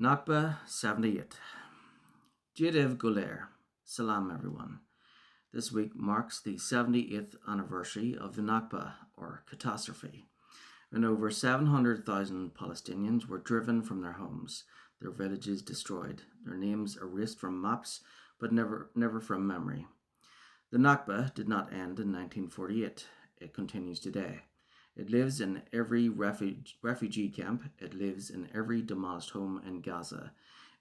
Nakba 78. Jadiv Golair. Salam everyone. This week marks the 78th anniversary of the Nakba, or catastrophe, when over 700,000 Palestinians were driven from their homes, their villages destroyed, their names erased from maps, but never from memory. The Nakba did not end in 1948. It continues today. It lives in every refugee camp. It lives in every demolished home in Gaza.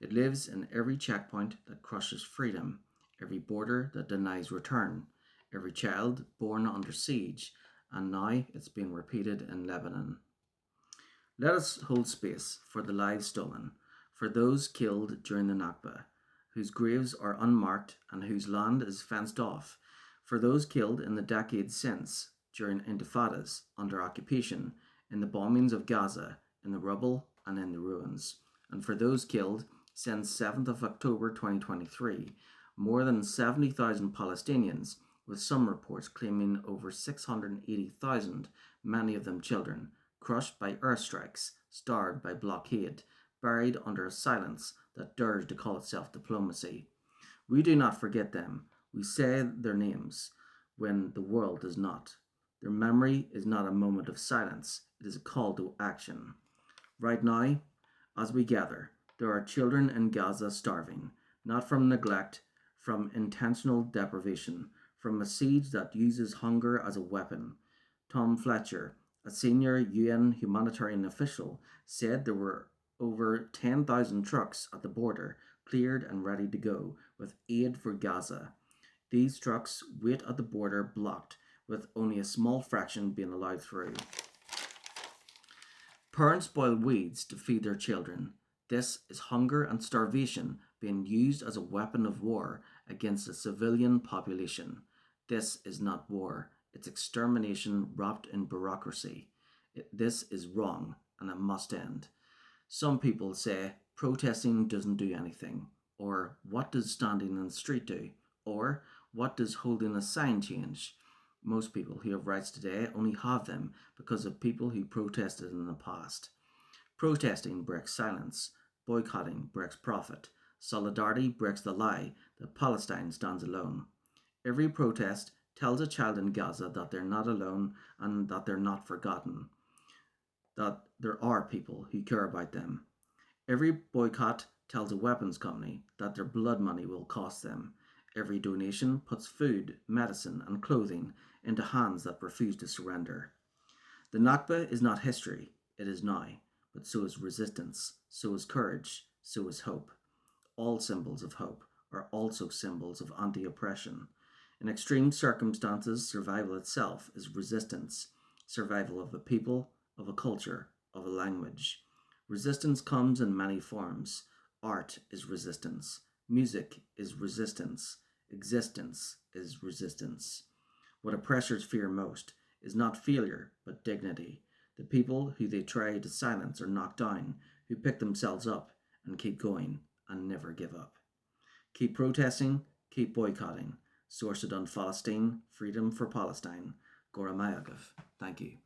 It lives in every checkpoint that crushes freedom, every border that denies return, every child born under siege, and now it's being repeated in Lebanon. Let us hold space for the lives stolen, for those killed during the Nakba, whose graves are unmarked and whose land is fenced off, for those killed in the decades since, during intifadas, under occupation, in the bombings of Gaza, in the rubble and in the ruins, and for those killed since 7th of October 2023, more than 70,000 Palestinians, with some reports claiming over 680,000, many of them children, crushed by airstrikes, starved by blockade, buried under a silence that dares to call itself diplomacy. We do not forget them. We say their names when the world does not. Their memory is not a moment of silence. It is a call to action. Right now, as we gather, there are children in Gaza starving, not from neglect, from intentional deprivation, from a siege that uses hunger as a weapon. Tom Fletcher, a senior UN humanitarian official, said there were over 10,000 trucks at the border, cleared and ready to go, with aid for Gaza. These trucks wait at the border blocked, with only a small fraction being allowed through. Parents boil weeds to feed their children. This is hunger and starvation being used as a weapon of war against a civilian population. This is not war. It's extermination wrapped in bureaucracy. This is wrong, and it must end. Some people say protesting doesn't do anything, or what does standing in the street do, or what does holding a sign change? Most people who have rights today only have them because of people who protested in the past. Protesting breaks silence. Boycotting breaks profit. Solidarity breaks the lie that Palestine stands alone. Every protest tells a child in Gaza that they're not alone and that they're not forgotten, that there are people who care about them. Every boycott tells a weapons company that their blood money will cost them. Every donation puts food, medicine, and clothing into hands that refuse to surrender. The Nakba is not history, it is now, but so is resistance, so is courage, so is hope. All symbols of hope are also symbols of anti-oppression. In extreme circumstances, survival itself is resistance, survival of a people, of a culture, of a language. Resistance comes in many forms. Art is resistance. Music is resistance. Existence is resistance. What oppressors fear most is not failure, but dignity. The people who they try to silence or knock down, who pick themselves up and keep going and never give up. Keep protesting, keep boycotting. Sourced on Palestine, Freedom for Palestine. Gora Mayagov. Thank you.